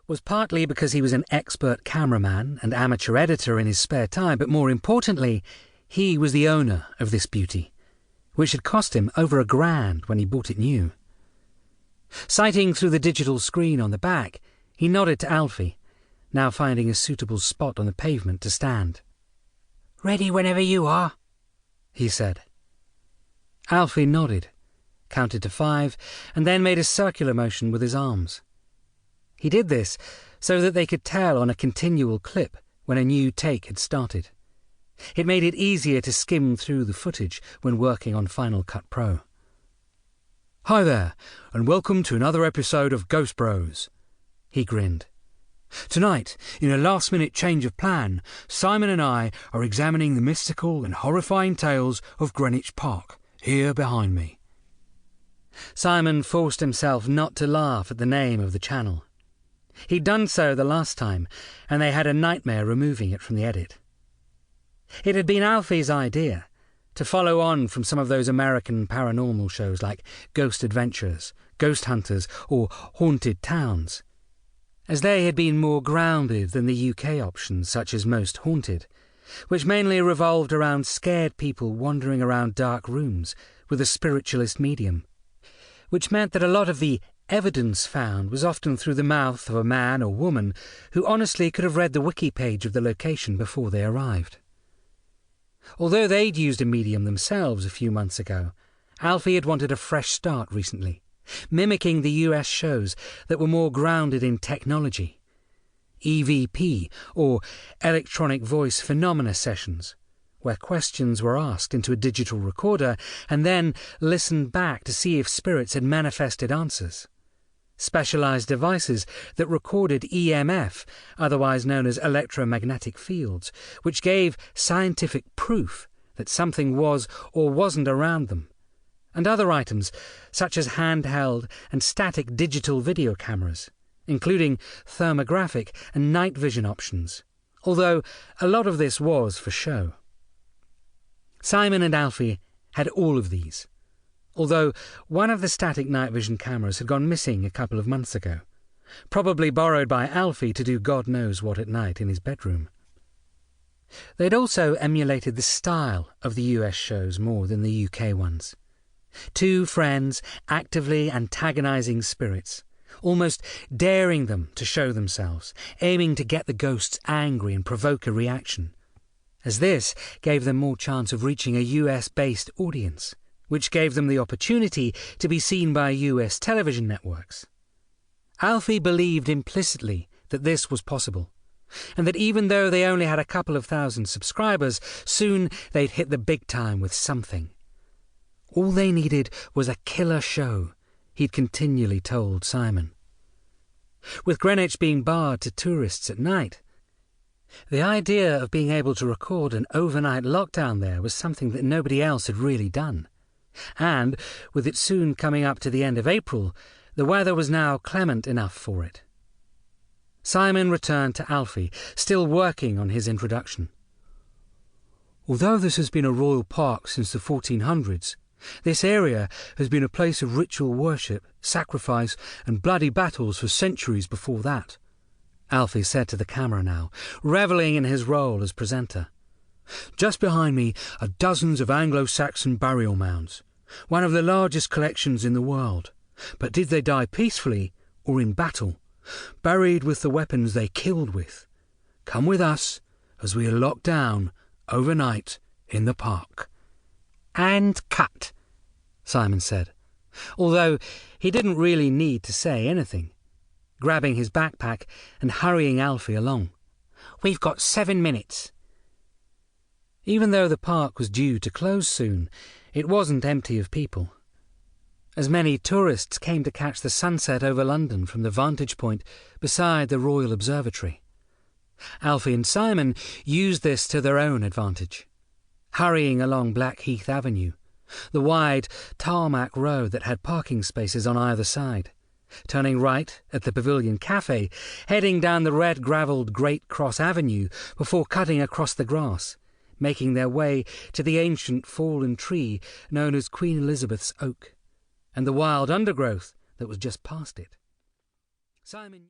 was partly because he was an expert cameraman and amateur editor in his spare time, but more importantly, he was the owner of this beauty, which had cost him over $1,000 when he bought it new. Sighting through the digital screen on the back, he nodded to Alfie, now finding a suitable spot on the pavement to stand. "Ready whenever you are," he said. Alfie nodded, counted to 5, and then made a circular motion with his arms. He did this so that they could tell on a continual clip when a new take had started. It made it easier to skim through the footage when working on Final Cut Pro. "Hi there, and welcome to another episode of Ghost Bros," he grinned. "Tonight, in a last-minute change of plan, Simon and I are examining the mystical and horrifying tales of Greenwich Park, here behind me." Simon forced himself not to laugh at the name of the channel. He'd done so the last time, and they had a nightmare removing it from the edit. It had been Alfie's idea, to follow on from some of those American paranormal shows like Ghost Adventures, Ghost Hunters, or Haunted Towns, as they had been more grounded than the UK options such as Most Haunted, which mainly revolved around scared people wandering around dark rooms with a spiritualist medium, which meant that a lot of the evidence found was often through the mouth of a man or woman who honestly could have read the wiki page of the location before they arrived. Although they'd used a medium themselves a few months ago, Alfie had wanted a fresh start recently, mimicking the US shows that were more grounded in technology. EVP, or Electronic Voice Phenomena Sessions, where questions were asked into a digital recorder and then listened back to see if spirits had manifested answers. Specialized devices that recorded EMF, otherwise known as electromagnetic fields, which gave scientific proof that something was or wasn't around them, and other items such as handheld and static digital video cameras, including thermographic and night vision options, although a lot of this was for show. Simon and Alfie had all of these, although one of the static night vision cameras had gone missing a couple of months ago, probably borrowed by Alfie to do God knows what at night in his bedroom. They'd also emulated the style of the US shows more than the UK ones. Two friends actively antagonizing spirits, almost daring them to show themselves, aiming to get the ghosts angry and provoke a reaction, as this gave them more chance of reaching a US-based audience, which gave them the opportunity to be seen by US television networks. Alfie believed implicitly that this was possible, and that even though they only had a couple of thousand subscribers, soon they'd hit the big time with something. All they needed was a killer show, he'd continually told Simon. With Greenwich being barred to tourists at night, the idea of being able to record an overnight lockdown there was something that nobody else had really done. And, with it soon coming up to the end of April, the weather was now clement enough for it. Simon returned to Alfie, still working on his introduction. "Although this has been a royal park since the 1400s, this area has been a place of ritual worship, sacrifice, and bloody battles for centuries before that," Alfie said to the camera now, revelling in his role as presenter. "Just behind me are dozens of Anglo-Saxon burial mounds, one of the largest collections in the world. But did they die peacefully or in battle, buried with the weapons they killed with? Come with us as we are locked down overnight in the park." "And cut," Simon said, although he didn't really need to say anything, grabbing his backpack and hurrying Alfie along. "We've got 7 minutes." Even though the park was due to close soon, it wasn't empty of people, as many tourists came to catch the sunset over London from the vantage point beside the Royal Observatory. Alfie and Simon used this to their own advantage, hurrying along Blackheath Avenue, the wide tarmac road that had parking spaces on either side, turning right at the Pavilion Cafe, heading down the red-gravelled Great Cross Avenue before cutting across the grass, making their way to the ancient fallen tree known as Queen Elizabeth's Oak, and the wild undergrowth that was just past it. Simon